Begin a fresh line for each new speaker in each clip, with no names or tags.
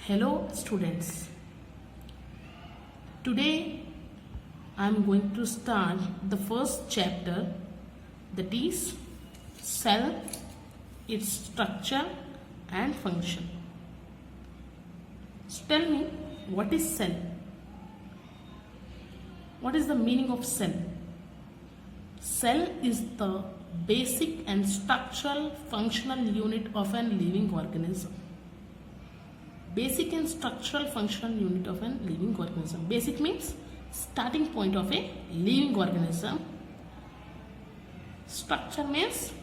Hello students, today I am going to start the first chapter, that is cell, its structure and function. So tell me, what is cell? What is the meaning of cell? Cell is the basic and structural functional unit of a living organism. Basic and structural functional unit of a living organism. Basic means starting point of a living organism. Structure means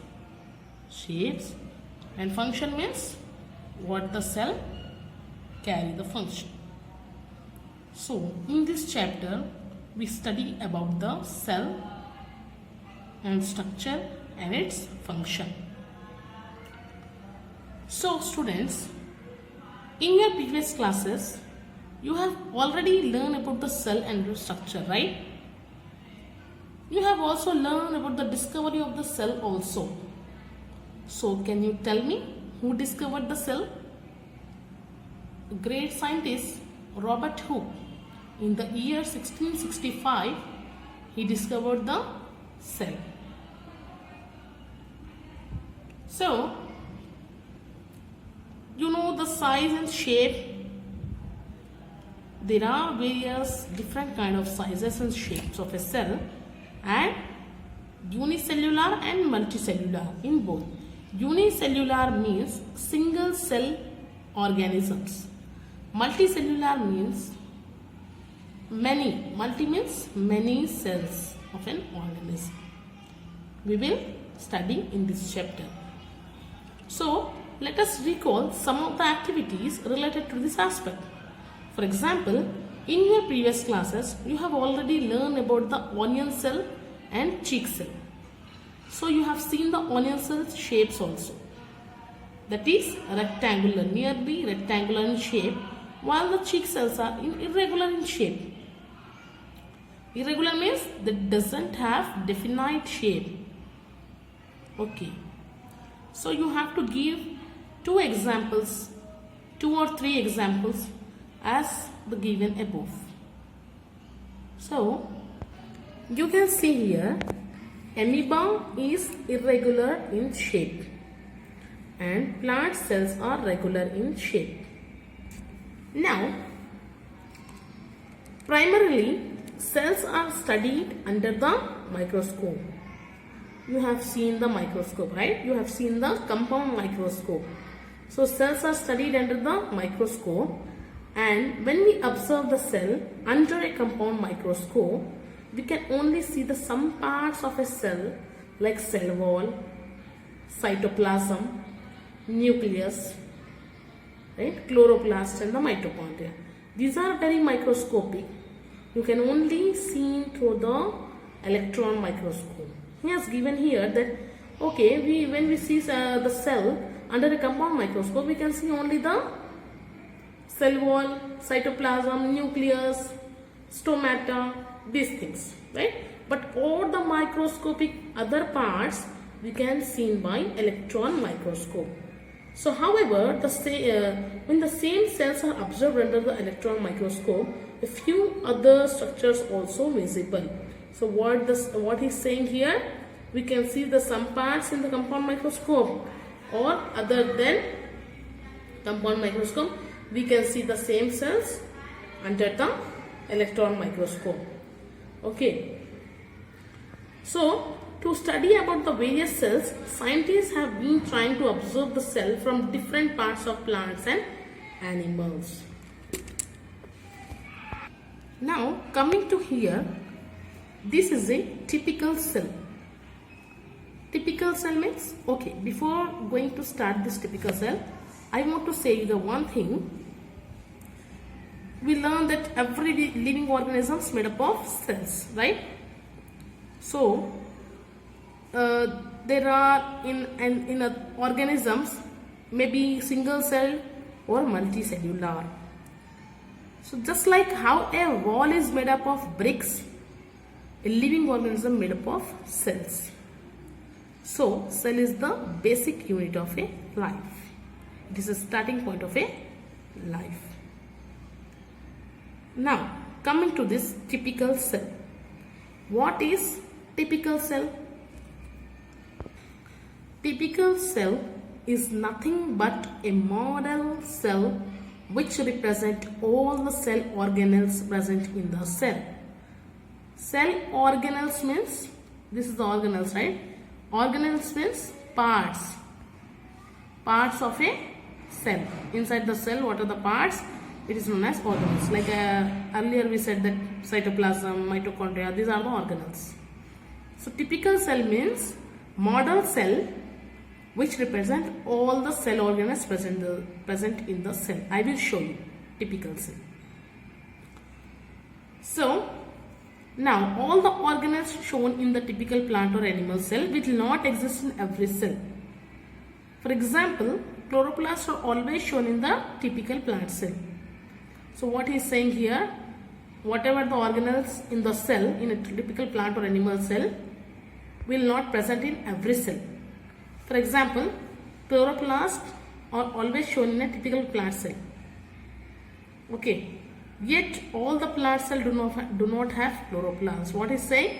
shapes, and function means what the cell carry the function. So in this chapter we study about the cell and structure and its function. So students, in your previous classes, you have already learned about the cell and its structure, right? You have also learned about the discovery of the cell also. So can you tell me who discovered the cell? The great scientist Robert Hooke. In the year 1665, he discovered the cell. So, you know the size and shape. There are various different kind of sizes and shapes of a cell, and unicellular and multicellular in both. Unicellular means single cell organisms. Multicellular means many. Multi means many cells of an organism. We will study in this chapter. So, let us recall some of the activities related to this aspect. For example, in your previous classes, you have already learned about the onion cell and cheek cell. So, you have seen the onion cell shapes also. That is rectangular, nearly rectangular in shape, while the cheek cells are irregular in shape. Irregular means that doesn't have definite shape. Okay. So, you have to give two or three examples as the given above. So, you can see here, amoeba is irregular in shape and plant cells are regular in shape. Now, primarily cells are studied under the microscope. You have seen the microscope, right? You have seen the compound microscope. So cells are studied under the microscope, and when we observe the cell under a compound microscope, we can only see the some parts of a cell like cell wall, cytoplasm, nucleus, right? Chloroplast and the mitochondria. These are very microscopic. You can only see through the electron microscope. He has given here that okay, when we see the cell under a compound microscope, we can see only the cell wall, cytoplasm, nucleus, stomata, these things, right? But all the microscopic other parts we can see by electron microscope. So, however, when the same cells are observed under the electron microscope, a few other structures also visible. So, what he's saying here, we can see the some parts in the compound microscope, or other than compound microscope, we can see the same cells under the electron microscope. Okay. So, to study about the various cells, scientists have been trying to observe the cell from different parts of plants and animals. Now, coming to here, this is a typical cell. Typical cell means, okay, before going to start this typical cell, I want to say the one thing. We learned that every living organism is made up of cells, right? So, there are in organisms maybe single cell or multicellular. So, just like how a wall is made up of bricks, a living organism made up of cells. So, cell is the basic unit of a life. It is a starting point of a life. Now coming to this typical cell. What is typical cell? Typical cell is nothing but a model cell which represent all the cell organelles present in the cell. Cell organelles means, this is the organelles, right? Organelles means parts of a cell. Inside the cell, what are the parts? It is known as organelles. Like earlier we said that cytoplasm, mitochondria, these are the organelles. So typical cell means model cell which represent all the cell organelles present in the cell. I will show you typical cell. So now all the organelles shown in the typical plant or animal cell will not exist in every cell. For example, chloroplasts are always shown in the typical plant cell. So what he is saying here, whatever the organelles in the cell in a typical plant or animal cell will not present in every cell. For example, chloroplasts are always shown in a typical plant cell. Okay, yet all the plant cells do not have chloroplasts. What is saying?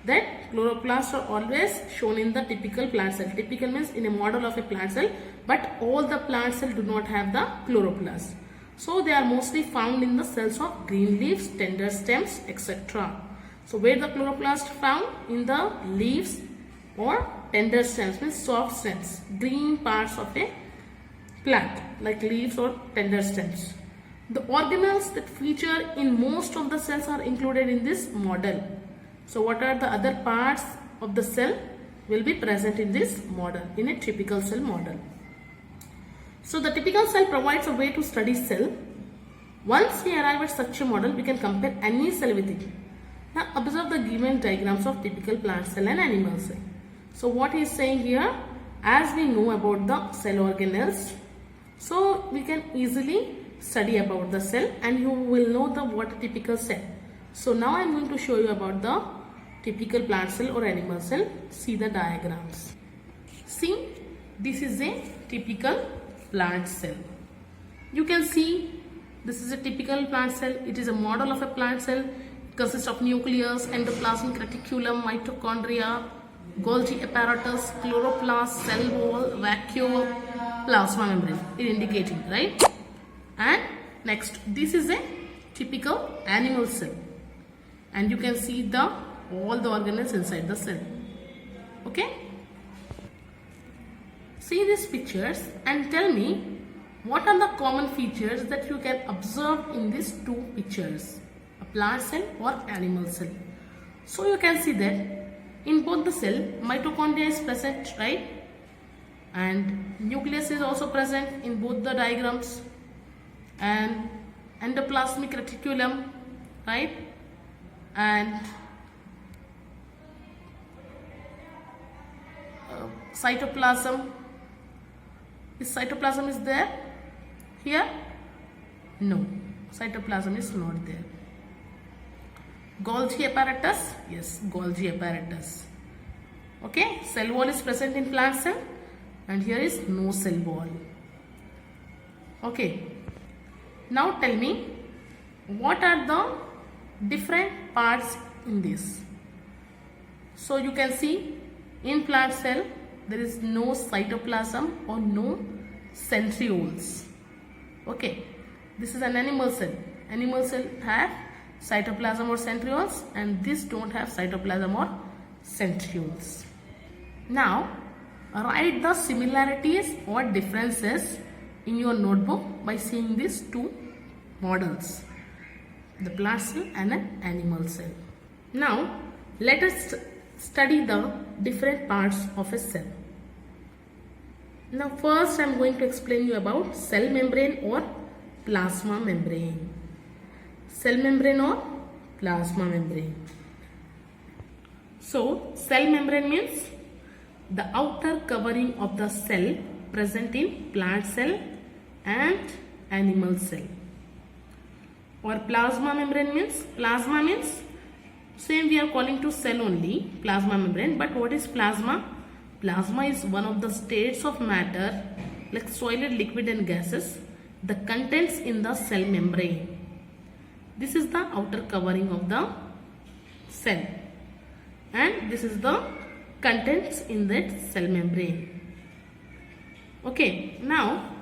That chloroplasts are always shown in the typical plant cell. Typical means in a model of a plant cell, but all the plant cells do not have the chloroplasts. So they are mostly found in the cells of green leaves, tender stems, etc. So where the chloroplast found? In the leaves or tender stems, means soft stems, green parts of a plant like leaves or tender stems. The organelles that feature in most of the cells are included in this model. So what are the other parts of the cell will be present in this model, in a typical cell model. So the typical cell provides a way to study cell. Once we arrive at such a model, we can compare any cell with it. Now observe the given diagrams of typical plant cell and animal cell. So what he is saying here, as we know about the cell organelles, so we can easily study about the cell and you will know the what a typical cell. So now I am going to show you about the typical plant cell or animal cell. See the diagrams. See, this is a typical plant cell. You can see this is a typical plant cell. It is a model of a plant cell. It consists of nucleus, endoplasmic reticulum, mitochondria, Golgi apparatus, chloroplast, cell wall, vacuole, plasma membrane. It indicating, right? And next, this is a typical animal cell. And you can see all the organelles inside the cell. Okay? See these pictures and tell me what are the common features that you can observe in these two pictures, a plant cell or animal cell. So you can see that in both the cell, mitochondria is present, right? And nucleus is also present in both the diagrams, and endoplasmic reticulum, right? And cytoplasm. Is cytoplasm is there here? No, cytoplasm is not there. Golgi apparatus, yes, Golgi apparatus. Okay, cell wall is present in plant cell and here is no cell wall. Okay, now tell me what are the different parts in this. So you can see in plant cell there is no cytoplasm or no centrioles. Okay, this is an animal cell. Animal cell have cytoplasm or centrioles and this don't have cytoplasm or centrioles. Now write the similarities or differences in your notebook by seeing these two models, the plant cell and an animal cell. Now let us study the different parts of a cell. Now first I am going to explain you about cell membrane or plasma membrane. Cell membrane or plasma membrane. So cell membrane means the outer covering of the cell present in plant cell and animal cell. Or plasma membrane means same we are calling to cell only, plasma membrane, but what is plasma? Plasma is one of the states of matter like solid, liquid and gases the contents in the cell membrane. This is the outer covering of the cell, and this is the contents in that cell membrane. Okay, now